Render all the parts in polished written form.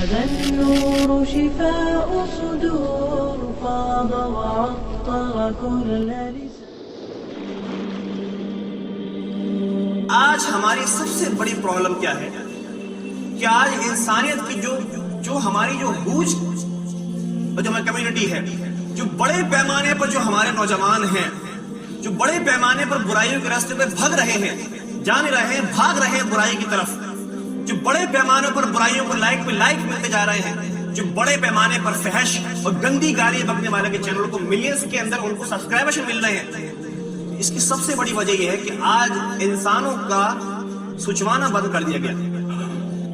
هذا النور شفاء صدور فاض وعطر كل لسان. آج ہماری سب سے بڑی پرابلم کیا ہے کہ آج انسانیت کی جو ہماری جو ہوج اور جو ہماری کمیونٹی ہے، جو بڑے پیمانے پر جو ہمارے نوجوان ہیں، جو بڑے پیمانے پر برائیوں کے راستے پہ بھاگ رہے ہیں، بھاگ رہے ہیں برائی کی طرف، جو بڑے پیمانے پر برائیوں کو لائک ملتے جا رہے ہیں، جو بڑے پیمانے پر فحش اور گندی گالی بکنے والے کے چینلوں کو ملینز کے اندر ان کو سبسکرائبرز مل رہے ہیں. اس کی سب سے بڑی وجہ یہ ہے کہ آج انسانوں کا سوچوانا بند کر دیا گیا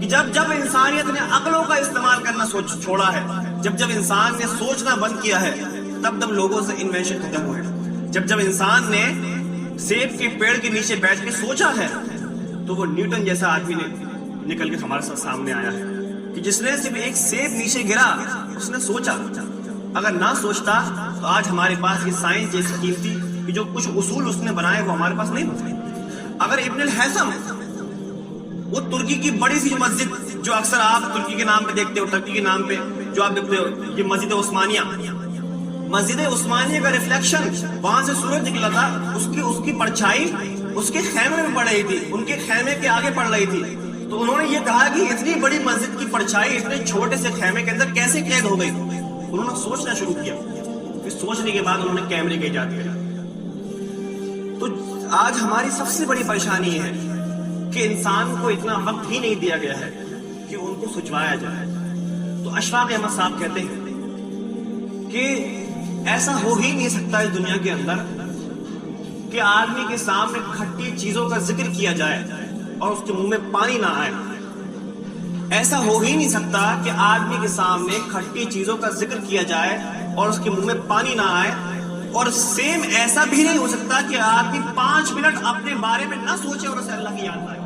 کہ جب انسانیت نے عقلوں کا استعمال کرنا چھوڑا ہے، جب انسان نے سوچنا بند کیا ہے، تب لوگوں سے انوینشن ختم ہوئے. جب انسان نے سیب کے پیڑ کے نیچے بیٹھ کے سوچا ہے تو وہ نیوٹن جیسا آدمی نے نکل کے ہمارے سامنے آیا ہے کہ جس نے صرف ایک سیب نیچے گرا، اس نے سوچا. اگر نہ سوچتا تو آج ہمارے پاس یہ سائنس جیسی قیمتی کہ جو کچھ اصول اس نے بنائے وہ ہمارے پاس نہیں ہوتے. اگر ابن الحیثم وہ ترکی کی بڑی سی مسجد جو اکثر آپ ترکی کے نام پہ دیکھتے ہو، ترکی کے نام پہ جو آپ دیکھتے ہو، یہ مسجد عثمانیہ کا ریفلیکشن وہاں سے سورج نکلا تھا، اس کی پرچھائی اس کے خیمے میں پڑ رہی تھی، ان کے خیمے کے آگے پڑ رہی تھی. تو انہوں نے یہ کہا کہ اتنی بڑی مسجد کی پرچھائی اتنے چھوٹے سے خیمے کے اندر کیسے قید ہو گئی. انہوں نے سوچنا شروع کیا، پھر سوچنے کے بعد انہوں نے کیمرے کا ایجاد کیا. تو آج ہماری سب سے بڑی پریشانی یہ ہے کہ انسان کو اتنا وقت ہی نہیں دیا گیا ہے کہ ان کو سوچوایا جائے. تو اشفاق احمد صاحب کہتے ہیں کہ ایسا ہو ہی نہیں سکتا اس دنیا کے اندر کہ آدمی کے سامنے کھٹی چیزوں کا ذکر کیا جائے اور اس کے منہ میں پانی نہ آئے. ایسا ہو ہی نہیں سکتا کہ آدمی کے سامنے کھٹی چیزوں کا ذکر کیا جائے اور اس کے منہ میں پانی نہ آئے. اور سیم ایسا بھی نہیں ہو سکتا کہ آدمی 5 منٹ اپنے بارے میں نہ سوچے اور اسے اللہ کی یاد آئے.